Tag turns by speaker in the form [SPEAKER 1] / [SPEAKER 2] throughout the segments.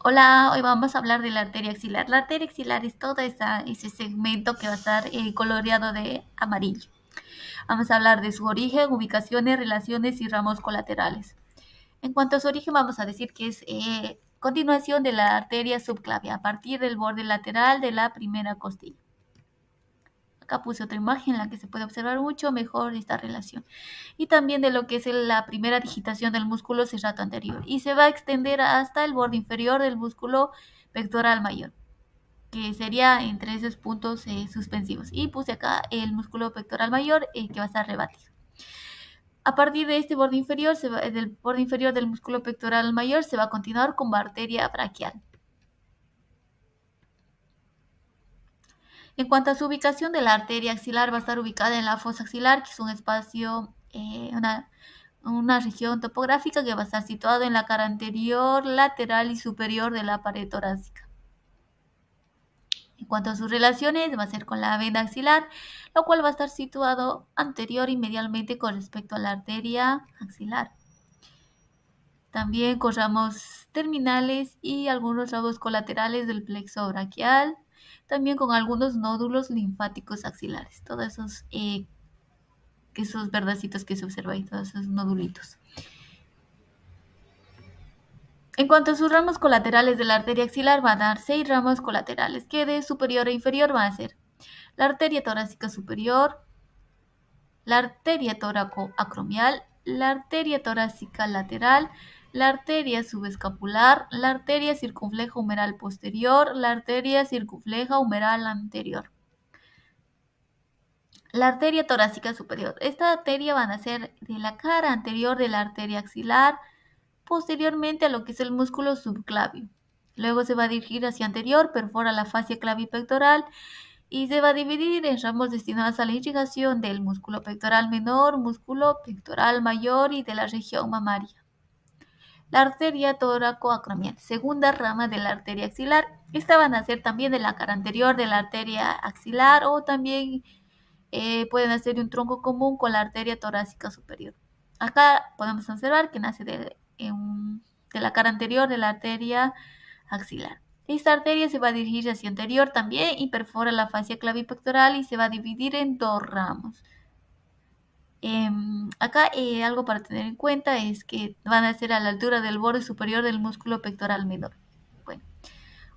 [SPEAKER 1] Hola, hoy vamos a hablar de la arteria axilar. La arteria axilar es todo ese segmento que va a estar coloreado de amarillo. Vamos a hablar de su origen, ubicaciones, relaciones y ramos colaterales. En cuanto a su origen, vamos a decir que es continuación de la arteria subclavia, a partir del borde lateral de la primera costilla. Acá puse otra imagen en la que se puede observar mucho mejor esta relación. Y también de lo que es la primera digitación del músculo serrato anterior. Y se va a extender hasta el borde inferior del músculo pectoral mayor, que sería entre esos puntos suspensivos. Y puse acá el músculo pectoral mayor que va a estar rebatido. A partir de este borde inferior, del borde inferior del músculo pectoral mayor, se va a continuar con la arteria braquial. En cuanto a su ubicación de la arteria axilar, va a estar ubicada en la fosa axilar, que es un espacio, una región topográfica que va a estar situado en la cara anterior, lateral y superior de la pared torácica. En cuanto a sus relaciones, va a ser con la vena axilar, lo cual va a estar situado anterior y medialmente con respecto a la arteria axilar. También con ramos terminales y algunos ramos colaterales del plexo braquial, también con algunos nódulos linfáticos axilares, todos esos verdacitos que se observan ahí, todos esos nodulitos. En cuanto a sus ramos colaterales de la arteria axilar, van a dar 6 ramos colaterales, que de superior a inferior van a ser la arteria torácica superior, la arteria toracoacromial, la arteria torácica lateral, la arteria subescapular, la arteria circunfleja humeral posterior, la arteria circunfleja humeral anterior. La arteria torácica superior. Esta arteria van a ser de la cara anterior de la arteria axilar, posteriormente a lo que es el músculo subclavio. Luego se va a dirigir hacia anterior, perfora la fascia clavipectoral y se va a dividir en ramos destinados a la irrigación del músculo pectoral menor, músculo pectoral mayor y de la región mamaria. La arteria toracoacromial, segunda rama de la arteria axilar. Esta van a ser también de la cara anterior de la arteria axilar o también pueden hacer un tronco común con la arteria torácica superior. Acá podemos observar que nace de la cara anterior de la arteria axilar. Esta arteria se va a dirigir hacia anterior también y perfora la fascia clavipectoral y se va a dividir en 2 ramos. Acá algo para tener en cuenta es que van a ser a la altura del borde superior del músculo pectoral menor. Bueno,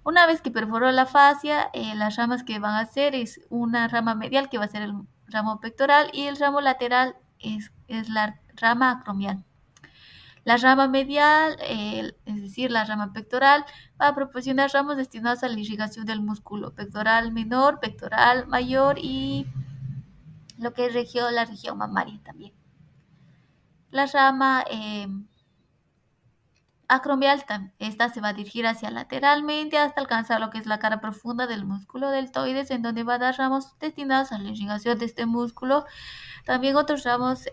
[SPEAKER 1] una vez que perforó la fascia, las ramas que van a hacer es una rama medial que va a ser el ramo pectoral y el ramo lateral es la rama acromial. La rama medial, es decir, la rama pectoral, va a proporcionar ramos destinados a la irrigación del músculo pectoral menor, pectoral mayor y lo que es la región mamaria también. La rama acromial, esta se va a dirigir hacia lateralmente hasta alcanzar lo que es la cara profunda del músculo deltoides, en donde va a dar ramos destinados a la irrigación de este músculo. También otros ramos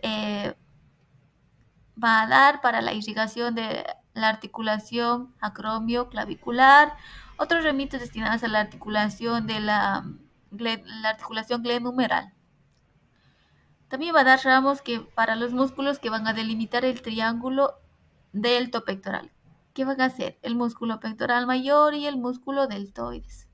[SPEAKER 1] va a dar para la irrigación de la articulación acromio-clavicular, otros remitos destinados a la articulación de la articulación glenohumeral. También va a dar ramos para los músculos que van a delimitar el triángulo delto pectoral. ¿Qué van a hacer? El músculo pectoral mayor y el músculo deltoides.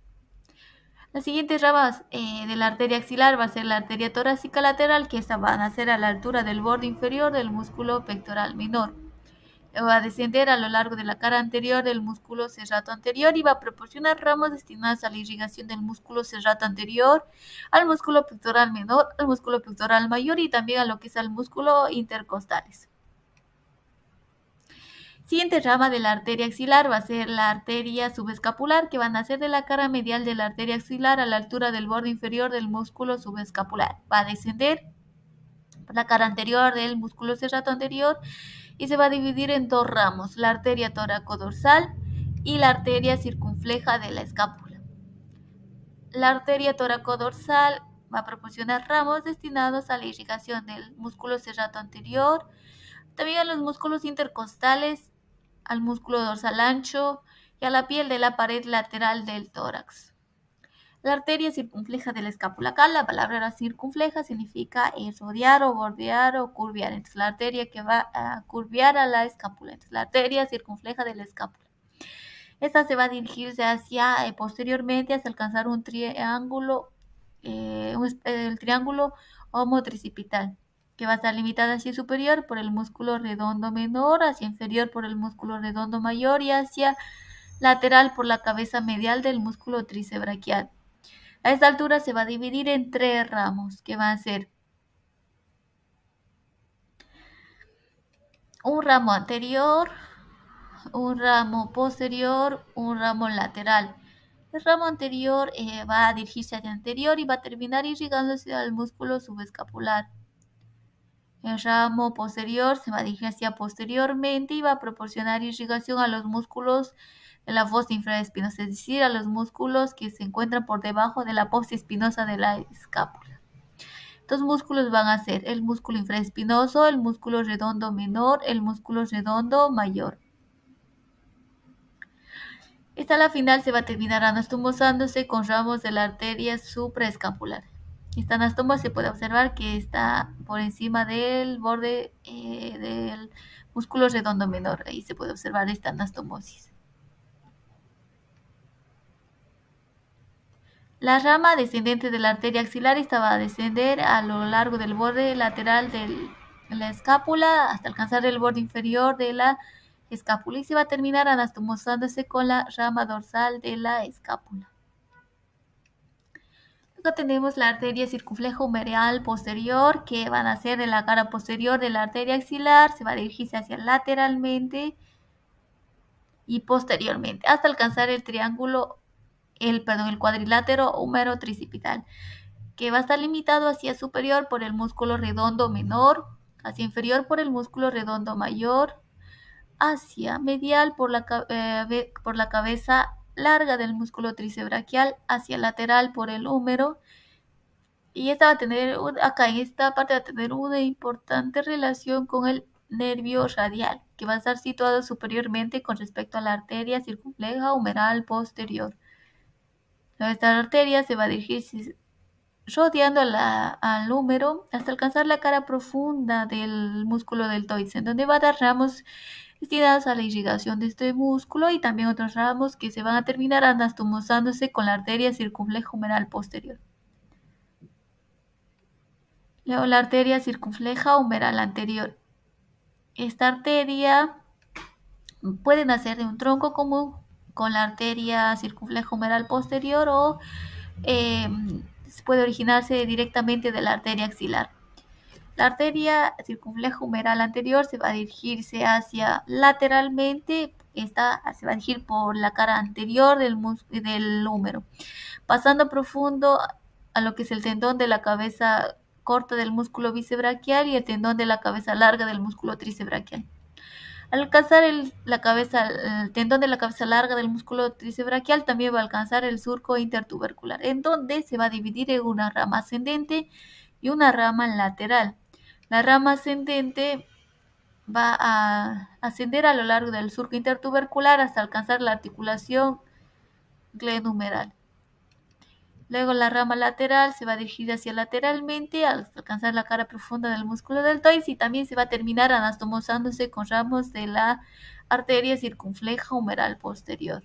[SPEAKER 1] Las siguientes ramas de la arteria axilar va a ser la arteria torácica lateral, que esta va a nacer a la altura del borde inferior del músculo pectoral menor. Va a descender a lo largo de la cara anterior del músculo serrato anterior y va a proporcionar ramos destinados a la irrigación del músculo serrato anterior, al músculo pectoral menor, al músculo pectoral mayor y también a lo que es al músculo intercostales. Siguiente rama de la arteria axilar va a ser la arteria subescapular, que va a nacer de la cara medial de la arteria axilar a la altura del borde inferior del músculo subescapular. Va a descender por la cara anterior del músculo serrato anterior y se va a dividir en 2 ramos, la arteria toracodorsal y la arteria circunfleja de la escápula. La arteria toracodorsal va a proporcionar ramos destinados a la irrigación del músculo serrato anterior, también a los músculos intercostales, al músculo dorsal ancho y a la piel de la pared lateral del tórax. La arteria circunfleja de la escápula. Acá la palabra circunfleja significa rodear o bordear o curviar. Entonces la arteria que va a curviar a la escápula. Entonces la arteria circunfleja de la escápula. Esta se va a dirigirse hacia posteriormente hasta alcanzar un triángulo, el triángulo homotricipital, que va a estar limitada hacia superior por el músculo redondo menor, hacia inferior por el músculo redondo mayor y hacia lateral por la cabeza medial del músculo tríceps braquial. A esta altura se va a dividir en tres ramos, que van a ser un ramo anterior, un ramo posterior, un ramo lateral. El ramo anterior va a dirigirse hacia anterior y va a terminar irrigándose al músculo subescapular. El ramo posterior se va a dirigir hacia posteriormente y va a proporcionar irrigación a los músculos de la fosa infraespinosa, es decir, a los músculos que se encuentran por debajo de la fosa espinosa de la escápula. Estos músculos van a ser el músculo infraespinoso, el músculo redondo menor, el músculo redondo mayor. Esta a la final se va a terminar anastomosándose con ramos de la arteria supraescapular. Esta anastoma se puede observar que está por encima del borde del músculo redondo menor. Ahí se puede observar esta anastomosis. La rama descendente de la arteria axilar esta va a descender a lo largo del borde lateral de la escápula hasta alcanzar el borde inferior de la escápula y se va a terminar anastomosándose con la rama dorsal de la escápula. Luego tenemos la arteria circunflejo humeral posterior, que van a ser de la cara posterior de la arteria axilar, se va a dirigirse hacia lateralmente y posteriormente, hasta alcanzar el triángulo, el cuadrilátero húmero tricipital, que va a estar limitado hacia superior por el músculo redondo menor, hacia inferior por el músculo redondo mayor, hacia medial por la cabeza larga del músculo tríceps braquial, hacia lateral por el húmero. Y esta va a tener, acá en esta parte va a tener una importante relación con el nervio radial, que va a estar situado superiormente con respecto a la arteria circunfleja humeral posterior. Esta arteria se va a dirigir rodeando al húmero hasta alcanzar la cara profunda del músculo deltoides, en donde va a dar ramos destinados a la irrigación de este músculo y también otros ramos que se van a terminar anastomosándose con la arteria circunfleja humeral posterior. Luego la arteria circunfleja humeral anterior. Esta arteria puede nacer de un tronco común con la arteria circunfleja humeral posterior o puede originarse directamente de la arteria axilar. La arteria circunfleja humeral anterior se va a dirigirse hacia lateralmente, esta se va a dirigir por la cara anterior del húmero, pasando profundo a lo que es el tendón de la cabeza corta del músculo bíceps y el tendón de la cabeza larga del músculo tríceps braquial. Al alcanzar el tendón de la cabeza larga del músculo tríceps braquial, también va a alcanzar el surco intertubercular, en donde se va a dividir en una rama ascendente y una rama lateral. La rama ascendente va a ascender a lo largo del surco intertubercular hasta alcanzar la articulación glenohumeral. Luego la rama lateral se va a dirigir hacia lateralmente hasta alcanzar la cara profunda del músculo deltoides y también se va a terminar anastomosándose con ramos de la arteria circunfleja humeral posterior.